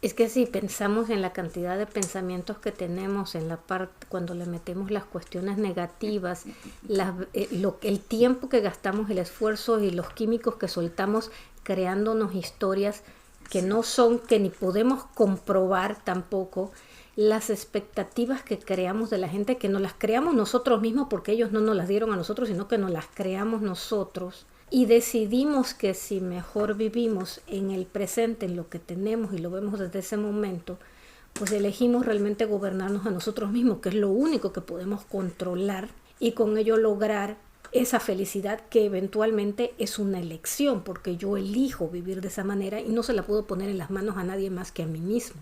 Es que si pensamos en la cantidad de pensamientos que tenemos en la parte cuando le metemos las cuestiones negativas, el tiempo que gastamos, el esfuerzo y los químicos que soltamos creándonos historias que no son, que ni podemos comprobar tampoco, las expectativas que creamos de la gente, que nos las creamos nosotros mismos porque ellos no nos las dieron a nosotros, sino que nos las creamos nosotros. Y decidimos que si mejor vivimos en el presente, en lo que tenemos y lo vemos desde ese momento, pues elegimos realmente gobernarnos a nosotros mismos, que es lo único que podemos controlar y con ello lograr esa felicidad que eventualmente es una elección, porque yo elijo vivir de esa manera y no se la puedo poner en las manos a nadie más que a mí mismo.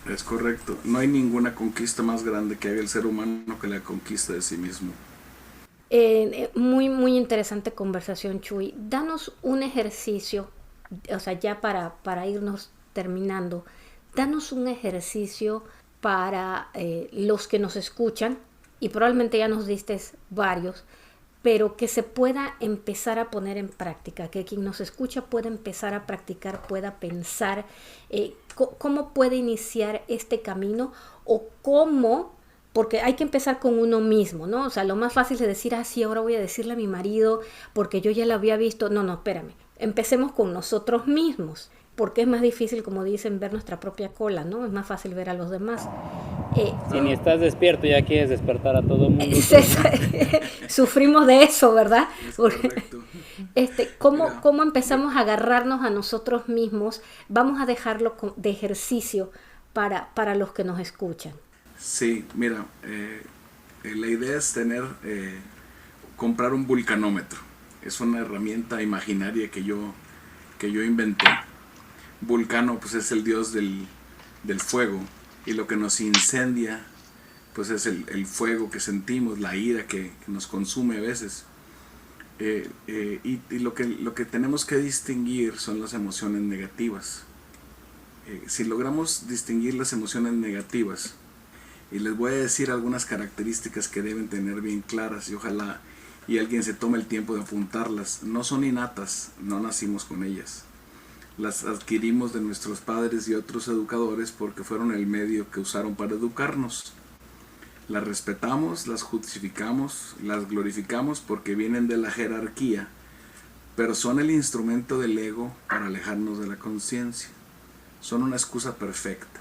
Es correcto. No hay ninguna conquista más grande que haga el ser humano que la conquista de sí mismo. Muy, muy interesante conversación, Chuy. Danos un ejercicio, o sea, ya para irnos terminando, danos un ejercicio para los que nos escuchan, y probablemente ya nos diste varios, pero que se pueda empezar a poner en práctica, que quien nos escucha pueda empezar a practicar, pueda pensar cómo puede iniciar este camino o cómo, porque hay que empezar con uno mismo, ¿no? O sea, lo más fácil es decir, sí, ahora voy a decirle a mi marido porque yo ya lo había visto. No, espérame, empecemos con nosotros mismos, porque es más difícil, como dicen, ver nuestra propia cola, ¿no? Es más fácil ver a los demás. Si ni estás despierto, ya quieres despertar a todo el mundo. Sufrimos de eso, ¿verdad? Es correcto. ¿Cómo empezamos a agarrarnos a nosotros mismos? Vamos a dejarlo de ejercicio para los que nos escuchan. Sí, mira, la idea es comprar un vulcanómetro. Es una herramienta imaginaria que yo inventé. Vulcano, pues, es el dios del fuego, y lo que nos incendia, pues, es el fuego que sentimos, la ira que nos consume a veces. Y lo que tenemos que distinguir son las emociones negativas. Si logramos distinguir las emociones negativas, y les voy a decir algunas características que deben tener bien claras, y ojalá y alguien se tome el tiempo de apuntarlas. No son innatas, no nacimos con ellas. Las adquirimos de nuestros padres y otros educadores porque fueron el medio que usaron para educarnos. Las respetamos, las justificamos, las glorificamos porque vienen de la jerarquía, pero son el instrumento del ego para alejarnos de la conciencia. Son una excusa perfecta.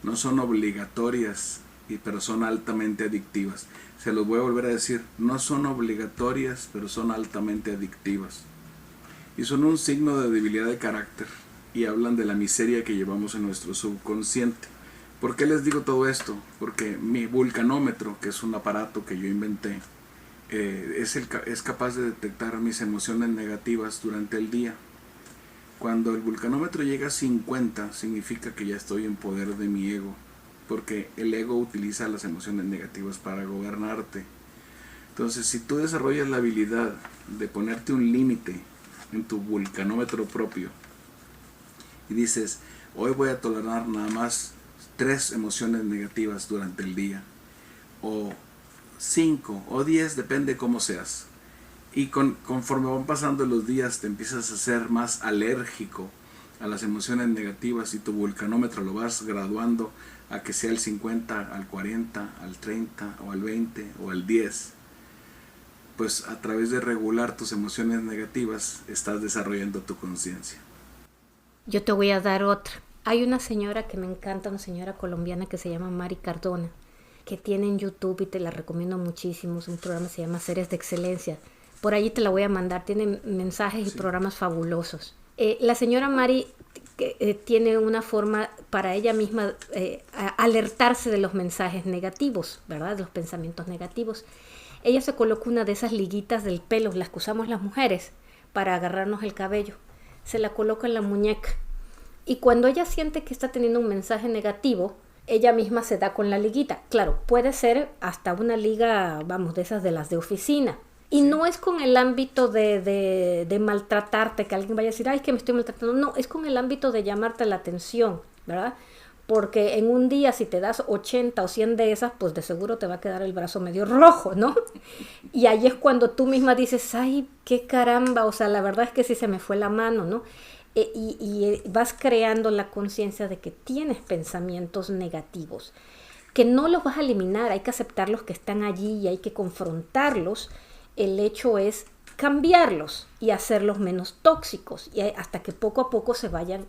No son obligatorias, pero son altamente adictivas. Se los voy a volver a decir, no son obligatorias, pero son altamente adictivas. Y son un signo de debilidad de carácter, y hablan de la miseria que llevamos en nuestro subconsciente. ¿Por qué les digo todo esto? Porque mi vulcanómetro, que es un aparato que yo inventé, es capaz de detectar mis emociones negativas durante el día. Cuando el vulcanómetro llega a 50, significa que ya estoy en poder de mi ego, porque el ego utiliza las emociones negativas para gobernarte. Entonces, si tú desarrollas la habilidad de ponerte un límite en tu vulcanómetro propio y dices, hoy voy a tolerar nada más 3 emociones negativas durante el día, o 5 o 10, depende cómo seas, y conforme van pasando los días te empiezas a ser más alérgico a las emociones negativas, y tu vulcanómetro lo vas graduando a que sea el 50, al 40, al 30 o al 20 o al 10, pues a través de regular tus emociones negativas estás desarrollando tu conciencia. Yo te voy a dar otra. Hay una señora que me encanta, una señora colombiana que se llama Mari Cardona, que tiene en YouTube y te la recomiendo muchísimo. Es un programa que se llama Seres de Excelencia. Por allí te la voy a mandar, tiene mensajes y programas fabulosos. La señora Mari tiene una forma para ella misma alertarse de los mensajes negativos, ¿verdad? De los pensamientos negativos. Ella se coloca una de esas liguitas del pelo, las que usamos las mujeres para agarrarnos el cabello. Se la coloca en la muñeca. Y cuando ella siente que está teniendo un mensaje negativo, ella misma se da con la liguita. Claro, puede ser hasta una liga, vamos, de esas de las de oficina. Y no es con el ámbito de maltratarte, que alguien vaya a decir, ay, es que me estoy maltratando. No, es con el ámbito de llamarte la atención, ¿verdad? Porque en un día, si te das 80 o 100 de esas, pues de seguro te va a quedar el brazo medio rojo, ¿no? Y ahí es cuando tú misma dices, ay, qué caramba, o sea, la verdad es que sí se me fue la mano, ¿no? Y vas creando la conciencia de que tienes pensamientos negativos, que no los vas a eliminar, hay que aceptar los que están allí y hay que confrontarlos. El hecho es cambiarlos y hacerlos menos tóxicos, y hasta que poco a poco se vayan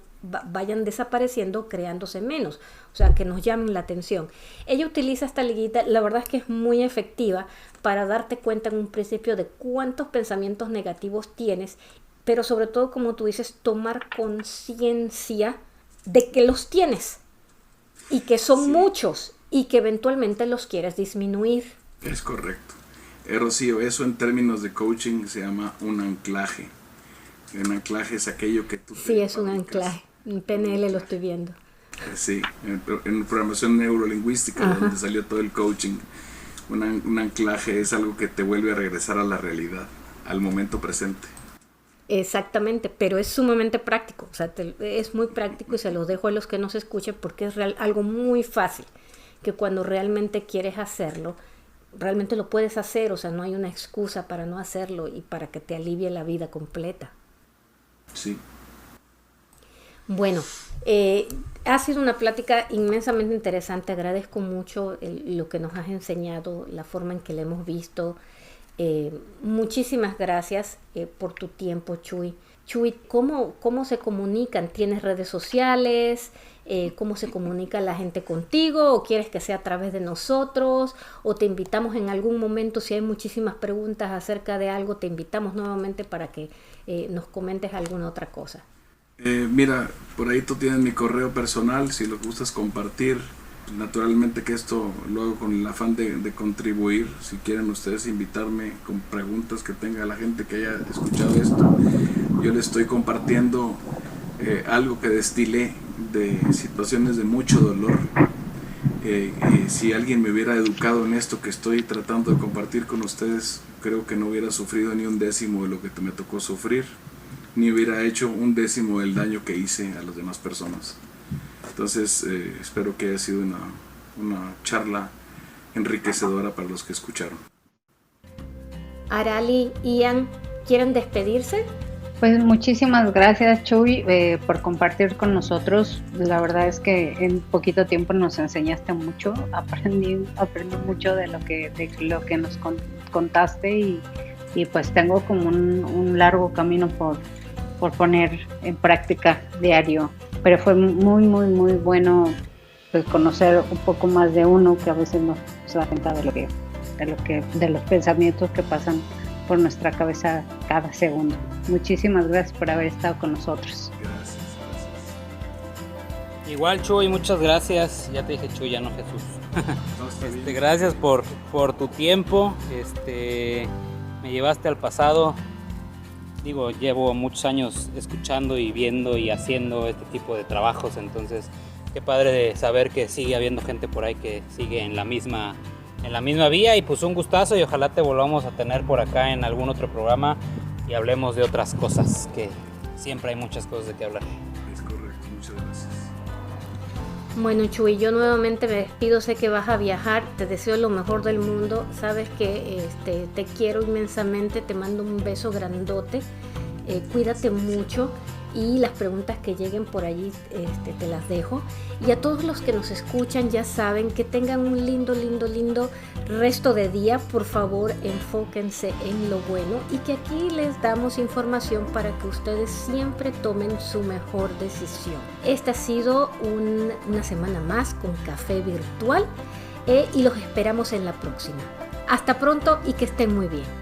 desapareciendo, creándose menos, o sea, que nos llamen la atención. Ella utiliza esta liguita, la verdad es que es muy efectiva para darte cuenta en un principio de cuántos pensamientos negativos tienes, pero sobre todo, como tú dices, tomar conciencia de que los tienes y que son muchos y que eventualmente los quieres disminuir. Es correcto. Rocío, eso en términos de coaching se llama un anclaje. Un anclaje es aquello que tú... Sí, es un anclaje. En PNL lo estoy viendo. Sí, en programación neurolingüística, Ajá. donde salió todo el coaching. Un anclaje es algo que te vuelve a regresar a la realidad, al momento presente. Exactamente, pero es sumamente práctico, o sea, es muy práctico y se los dejo a los que nos escuchen porque es algo muy fácil, que cuando realmente quieres hacerlo, realmente lo puedes hacer, o sea, no hay una excusa para no hacerlo y para que te alivie la vida completa. Sí. Bueno, ha sido una plática inmensamente interesante. Agradezco mucho lo que nos has enseñado, la forma en que la hemos visto. Muchísimas gracias por tu tiempo, Chuy. Chuy, ¿cómo se comunican? ¿Tienes redes sociales? ¿Cómo se comunica la gente contigo? ¿O quieres que sea a través de nosotros? ¿O te invitamos en algún momento, si hay muchísimas preguntas acerca de algo, te invitamos nuevamente para que nos comentes alguna otra cosa? Mira, por ahí tú tienes mi correo personal, si lo gustas compartir. Naturalmente que esto lo hago con el afán de contribuir. Si quieren ustedes invitarme con preguntas que tenga la gente que haya escuchado esto, yo les estoy compartiendo algo que destilé de situaciones de mucho dolor. Si alguien me hubiera educado en esto que estoy tratando de compartir con ustedes, creo que no hubiera sufrido ni un décimo de lo que me tocó sufrir, ni hubiera hecho un décimo del daño que hice a las demás personas. Entonces espero que haya sido una charla enriquecedora para los que escucharon. Arali, Ian, ¿quieren despedirse? Pues muchísimas gracias, Chuy, por compartir con nosotros. La verdad es que en poquito tiempo nos enseñaste mucho, aprendí mucho de lo que nos contaste y pues tengo como un largo camino por poner en práctica diario. Pero fue muy, muy, muy bueno pues, conocer un poco más de uno, que a veces no se da cuenta de los pensamientos que pasan por nuestra cabeza cada segundo. Muchísimas gracias por haber estado con nosotros. Gracias. Igual, Chuy, muchas gracias. Ya te dije Chuy, ya no Jesús. No, está bien. Gracias por tu tiempo. Me llevaste al pasado. Digo, llevo muchos años escuchando y viendo y haciendo este tipo de trabajos, entonces qué padre de saber que sigue habiendo gente por ahí que sigue en la misma vía, y pues un gustazo, y ojalá te volvamos a tener por acá en algún otro programa y hablemos de otras cosas, que siempre hay muchas cosas de qué hablar. Es correcto, muchas gracias. Bueno, Chuy, yo nuevamente me despido, sé que vas a viajar, te deseo lo mejor del mundo, sabes que te quiero inmensamente, te mando un beso grandote, cuídate mucho y las preguntas que lleguen por allí te las dejo. Y a todos los que nos escuchan ya saben que tengan un lindo, lindo, lindo resto de día. Por favor, enfóquense en lo bueno y que aquí les damos información para que ustedes siempre tomen su mejor decisión. Esta ha sido una semana más con Café Virtual y los esperamos en la próxima. Hasta pronto y que estén muy bien.